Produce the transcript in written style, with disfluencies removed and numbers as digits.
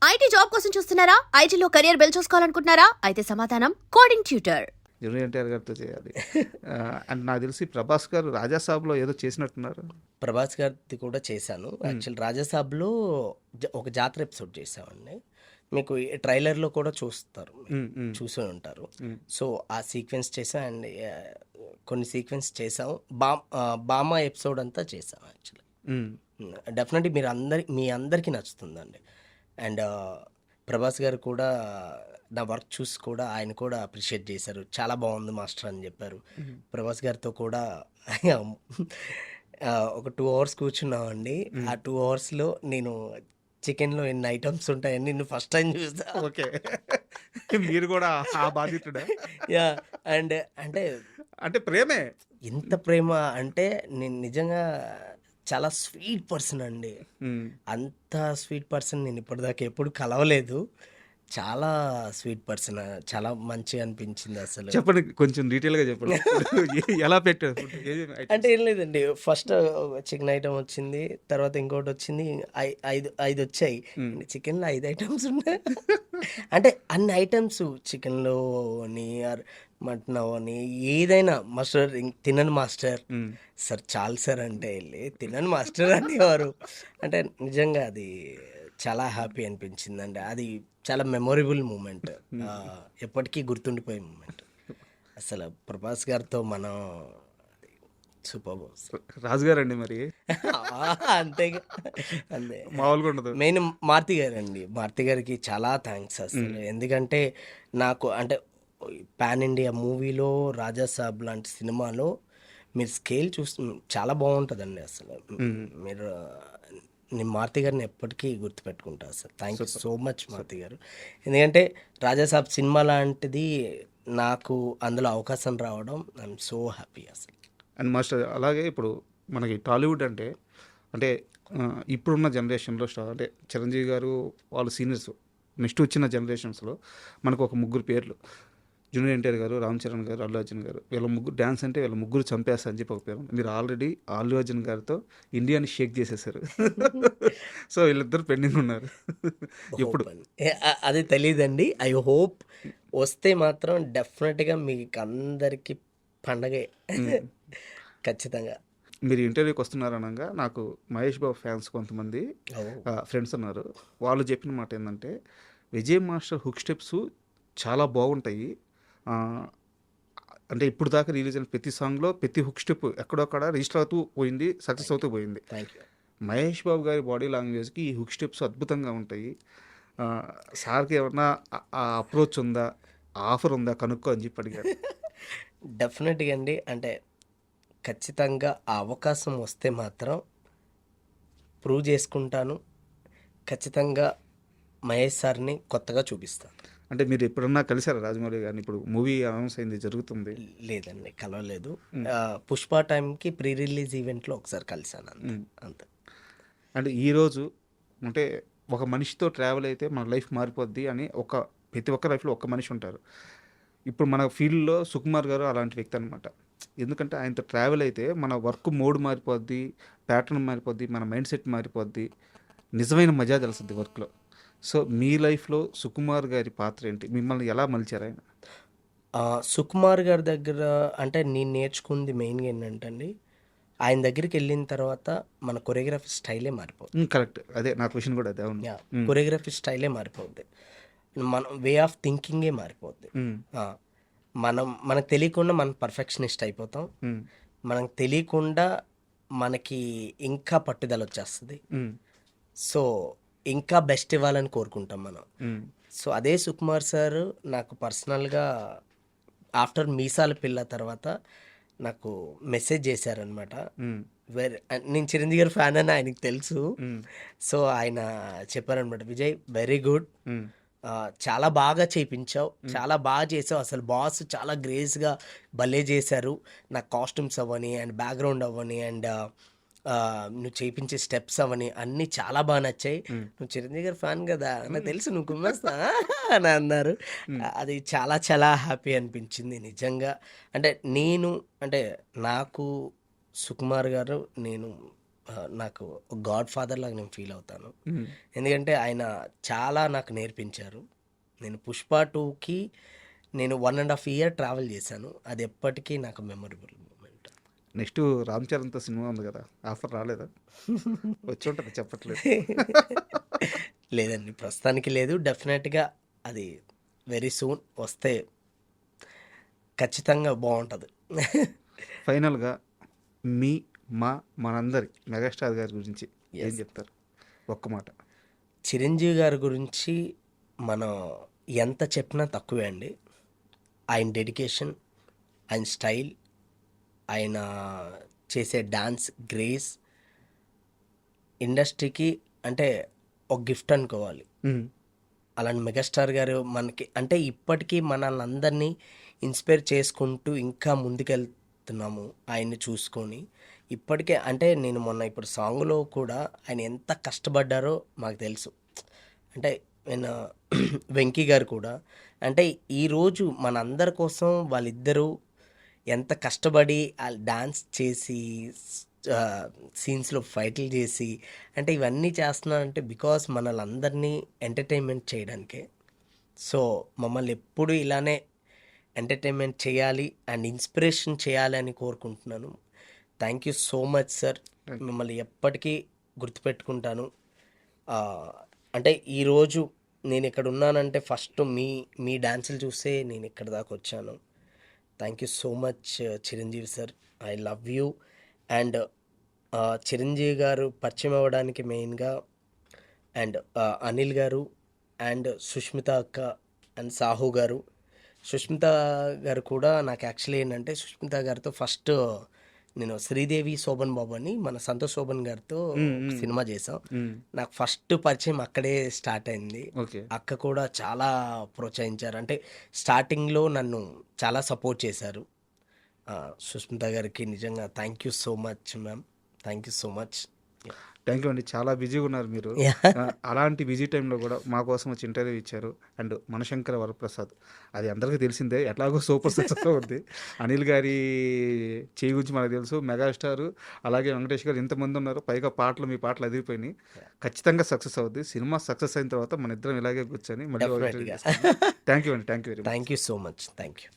IT job కోసం చూస్తున్నారా? ఐటీలో కెరియర్ బిల్డ్ చూసుకోవాలనుకుంటున్నారా? అయితే సమాధానం కోడింగ్ ట్యూటర్. జూనియర్ ఎన్టీఆర్ గారితో చేయాలి. అండ్ నాకు తెలిసి ప్రభాస్ గారు రాజాసాబ్లో ఏదో చేసినట్టున్నారు. ప్రభాస్ గారిది కూడా చేశాను. యాక్చువల్ రాజాసాబ్లో ఒక జాతర ఎపిసోడ్ చేసామండి. మీకు ట్రైలర్లో కూడా చూస్తారు, చూసి ఉంటారు. సో ఆ సీక్వెన్స్ చేసాం అండ్ కొన్ని సీక్వెన్స్ చేసాం. బామా ఎపిసోడ్ అంతా చేసాం యాక్చువల్లీ. డెఫినెట్లీ మీ అందరికీ నచ్చుతుందండి. అండ్ ప్రభాస్ గారు కూడా నా వర్క్ చూసి కూడా ఆయన కూడా అప్రిషియేట్ చేశారు. చాలా బాగుంది మాస్టర్ అని చెప్పారు. ప్రభాస్ గారితో కూడా ఒక 2 hours కూర్చున్నామండి. ఆ 2 hoursలో నేను చికెన్లో ఎన్ని ఐటమ్స్ ఉంటాయని నేను ఫస్ట్ టైం చూస్తా. ఓకే, మీరు కూడా ఆ బాధితుడా? యా. అండ్ అంటే ప్రేమే ఎంత ప్రేమ అంటే నేను నిజంగా చాలా స్వీట్ పర్సన్ అండి. అంత స్వీట్ పర్సన్ నేను ఇప్పటిదాకా ఎప్పుడు కలవలేదు. చాలా స్వీట్ పర్సన్, చాలా మంచిగా అనిపించింది అసలు. చెప్పండి, కొంచెం డీటెయిల్గా చెప్పండి. ఎలా పెట్టారు? అంటే ఏం లేదండి, ఫస్ట్ చికెన్ ఐటమ్ వచ్చింది, తర్వాత ఇంకోటి వచ్చింది, ఐదు వచ్చాయి. చికెన్లో 5 items ఉన్నాయి. అంటే అన్ని ఐటమ్స్ చికెన్లో అని మటన్ అవని ఏదైనా మాస్టర్ తినను మాస్టర్ సార్ చాలు సార్ అంటే వెళ్ళి తినను మాస్టర్ అనేవారు. అంటే నిజంగా అది చాలా హ్యాపీ అనిపించిందండి. అది చాలా మెమొరబుల్ మూమెంట్, ఎప్పటికీ గుర్తుండిపోయే మూమెంట్. అసలు ప్రభాస్ గారితో మనం సూపర్. రాజుగారు అండి మరి అంతేగా, అంతే మామూలుగా ఉండదు. మెయిన్ మారుతి గారు అండి. మారుతి గారికి చాలా థ్యాంక్స్ అసలు. ఎందుకంటే నాకు అంటే పాన్ ఇండియా మూవీలో రాజాసాబ్ లాంటి సినిమాలో మీరు స్కేల్ చూస్తూ చాలా బాగుంటుందండి అసలు. మీరు నేను మారుతి గారిని ఎప్పటికీ గుర్తుపెట్టుకుంటా అసలు. Thank you so much Maruti garu. ఎందుకంటే రాజాసాబ్ సినిమా లాంటిది నాకు అందులో అవకాశం రావడం ఐఎమ్ సో హ్యాపీ అసలు. అండ్ మాస్టర్ అలాగే ఇప్పుడు మనకి టాలీవుడ్ అంటే ఇప్పుడున్న జనరేషన్లో అంటే చిరంజీవి గారు వాళ్ళు సీనియర్స్, నెక్స్ట్ వచ్చిన జనరేషన్స్లో మనకు ఒక 3 పేర్లు: జూనియర్ ఎన్టీఆర్ గారు, రామ్ చరణ్ గారు, అల్లు అర్జున్ గారు. వీళ్ళ ముగ్గురు డ్యాన్స్ అంటే వీళ్ళ ముగ్గురు చంపేస్తా అని చెప్పి ఒక పేరు. మీరు ఆల్రెడీ అల్లు అర్జున్ గారితో ఇండియాని షేక్ చేసేసారు. సో వీళ్ళిద్దరు పెండింగ్ ఉన్నారు. ఇప్పుడు అది తెలియదండి. ఐ హోప్ వస్తే మాత్రం డెఫినెట్గా మీకు అందరికీ పండగే ఖచ్చితంగా. మీరు ఇంటర్వ్యూకి వస్తున్నారనగా నాకు మహేష్ బాబు ఫ్యాన్స్ కొంతమంది ఫ్రెండ్స్ ఉన్నారు. వాళ్ళు చెప్పిన మాట ఏంటంటే విజయ్ మాస్టర్ హుక్ స్టెప్స్ చాలా బాగుంటాయి. అంటే ఇప్పుడు దాకా రిలీజ్ అయిన ప్రతి సాంగ్లో ప్రతి హుక్ స్టెప్ ఎక్కడొక్కడ రిజిస్టర్ అవుతూ పోయింది, సక్సెస్ అవుతూ పోయింది. మహేష్ బాబు గారి బాడీ లాంగ్వేజ్కి ఈ హుక్ స్టెప్స్ అద్భుతంగా ఉంటాయి. సార్కి ఏమన్నా అప్రోచ్ ఉందా, ఆఫర్ ఉందా కనుక్కో అని చెప్పి అడిగారు. డెఫినెట్గా అండి. అంటే ఖచ్చితంగా ఆ అవకాశం వస్తే మాత్రం ప్రూవ్ చేసుకుంటాను. ఖచ్చితంగా మహేష్ సార్ని కొత్తగా చూపిస్తాను. అంటే మీరు ఎప్పుడన్నా కలిసారా రాజమౌళి గారిని? ఇప్పుడు మూవీ అనౌన్స్ అయింది, జరుగుతుంది. లేదండి, కలవలేదు. పుష్ప టైంకి ప్రీ రిలీజ్ ఈవెంట్లో ఒకసారి కలిసాను, అంతే. అంటే ఈరోజు అంటే ఒక మనిషితో ట్రావెల్ అయితే మన లైఫ్ మారిపోద్ది అని ప్రతి ఒక్క లైఫ్లో ఒక్క మనిషి ఉంటారు. ఇప్పుడు మన ఫీల్డ్లో సుకుమార్ గారు అలాంటి వ్యక్తి అనమాట. ఎందుకంటే ఆయనతో ట్రావెల్ అయితే మన వర్క్ మోడ్ మారిపోద్ది, ప్యాటర్న్ మారిపోద్ది, మన మైండ్ సెట్ మారిపోద్ది, నిజమైన మజా తెలుస్తుంది వర్క్లో. సో మీ లైఫ్లో సుకుమార్ గారి పాత్ర ఏంటి? మిమ్మల్ని ఎలా మలిచారు ఆయన? సుకుమార్ గారి దగ్గర అంటే నేను నేర్చుకుంది మెయిన్గా ఏంటంటే అండి, ఆయన దగ్గరికి వెళ్ళిన తర్వాత మన కొరియోగ్రఫీ స్టైలే మారిపోతుంది. కరెక్ట్, అదే నా క్వశ్చన్ కూడా అదే. కొరియోగ్రఫీ స్టైలే మారిపోద్ది, మన వే ఆఫ్ థింకింగే మారిపోద్ది. మనకు తెలియకుండా మనం పర్ఫెక్షనిస్ట్ అయిపోతాం. మనకు తెలియకుండా మనకి ఇంకా పట్టుదల వచ్చేస్తుంది. సో ఇంకా బెస్ట్ ఇవ్వాలని కోరుకుంటాం మనం. సో అదే సుకుమార్ సార్ నాకు పర్సనల్గా ఆఫ్టర్ మీసాల పిల్ల తర్వాత నాకు మెసేజ్ చేశారనమాట. నేను చిరంజీవి గారి ఫ్యాన్ అని ఆయనకి తెలుసు. సో ఆయన చెప్పారనమాట, విజయ్ వెరీ గుడ్, చాలా బాగా చేయించావు, చాలా బాగా చేసావు, అసలు బాస్ చాలా గ్రేస్గా భలే చేశారు. నాకు కాస్ట్యూమ్స్ అవ్వని అండ్ బ్యాక్గ్రౌండ్ అవ్వని అండ్ నువ్వు చేయించే స్టెప్స్ అవని అన్నీ చాలా బాగా నచ్చాయి. నువ్వు చిరంజీవి గారి ఫ్యాన్ కదా, నాకు తెలుసు నువ్వు కుమ్మేస్తా అని అన్నారు. అది చాలా చాలా హ్యాపీ అనిపించింది నిజంగా. అంటే నాకు సుకుమార్ గారు నేను నాకు గాడ్ ఫాదర్ లాగా నేను ఫీల్ అవుతాను. మ్మ్. ఎందుకంటే ఆయన చాలా నాకు నేర్పించారు. నేను పుష్ప 2కి నేను 1.5 ఇయర్ ట్రావెల్ చేశాను. అది ఎప్పటికీ నాకు మెమొరబుల్ మూమెంట్. నెక్స్ట్ రామ్ చరణ్తో సినిమా ఉంది కదా, ఆఫర్ రాలేదా? వచ్చి ఉంటుంది, చెప్పట్లేదు. లేదండి, ప్రస్తుతానికి లేదు. డెఫినెట్గా అది వెరీ సూన్ వస్తే ఖచ్చితంగా బాగుంటుంది. ఫైనల్గా మనందరి మెగాస్టార్ గారి గురించి ఏం చెప్తారు? ఒక్క మాట. చిరంజీవి గారి గురించి మనం ఎంత చెప్పినా తక్కువే అండి. ఆయన డెడికేషన్, ఆయన స్టైల్, ఆయన చేసే డాన్స్ గ్రేస్ ఇండస్ట్రీకి అంటే ఒక గిఫ్ట్ అనుకోవాలి. మ్మ్. అలాంటి మెగాస్టార్ గారు మనకి అంటే ఇప్పటికీ మనల్ని అందరినీ ఇన్స్పైర్ చేసుకుంటూ ఇంకా ముందుకెళ్తున్నాము ఆయన్ని చూసుకొని. ఇప్పటికే అంటే నేను మొన్న ఇప్పుడు సాంగ్లో కూడా ఆయన ఎంత కష్టపడ్డారో మాకు తెలుసు. అంటే నేను వెంకీ గారు కూడా అంటే ఈరోజు మనందరి కోసం వాళ్ళిద్దరూ ఎంత కష్టపడి డాన్స్ చేసి సీన్స్లో ఫైట్లు చేసి అంటే ఇవన్నీ చేస్తున్నారంటే బికాస్ మనల్ని అందరినీ ఎంటర్టైన్మెంట్ చేయడానికే. సో మమ్మల్ని ఎప్పుడు ఇలానే ఎంటర్టైన్మెంట్ చేయాలి అండ్ ఇన్స్పిరేషన్ చేయాలి అని కోరుకుంటున్నాను. Thank you so much sir. మిమ్మల్ని ఎప్పటికీ గుర్తుపెట్టుకుంటాను. అంటే ఈరోజు నేను ఇక్కడ ఉన్నానంటే ఫస్ట్ మీ డాన్సులు చూసే నేను ఇక్కడ దాకా వచ్చాను. Thank you so much Chiranjeevi sir. I love you. And Chiranjeevi గారు పరిచయం అవ్వడానికి మెయిన్గా అండ్ అనిల్ గారు అండ్ సుష్మిత అక్క అండ్ సాహు గారు. సుష్మిత గారు కూడా నాకు యాక్చువల్లీ ఏంటంటే సుష్మిత గారితో ఫస్ట్ నేను శ్రీదేవి శోభన్ బాబు అని మన సంతోష్ శోభన్ గారితో సినిమా చేసాం. నాకు ఫస్ట్ పరిచయం అక్కడే స్టార్ట్ అయింది. ఓకే. అక్క కూడా చాలా ప్రోత్సహించారు. అంటే స్టార్టింగ్లో నన్ను చాలా సపోర్ట్ చేశారు. సుష్మిత గారికి నిజంగా thank you so much ma'am. Thank you so much. Thank you అండి. చాలా బిజీగా ఉన్నారు మీరు. అలాంటి బిజీ టైంలో కూడా మా కోసం వచ్చి ఇంటర్వ్యూ ఇచ్చారు. అండ్ మనశంకర వరప్రసాద్ అది అందరికీ తెలిసిందే, ఎట్లాగో సూపర్ సక్సెస్ అవుద్ది. అనిల్ గారి చేయి గురించి మనకు తెలుసు. మెగాస్టార్ అలాగే వెంకటేష్ గారు ఇంతమంది ఉన్నారు. పైగా మీ పాటలు అదిరిపోయినాయి. ఖచ్చితంగా సక్సెస్ అవుద్ది. సినిమా సక్సెస్ అయిన తర్వాత మన ఇద్దరం ఇలాగే కూర్చొని మళ్ళీ థ్యాంక్ యూ అండి. Thank you very much. Thank you so much. Thank you.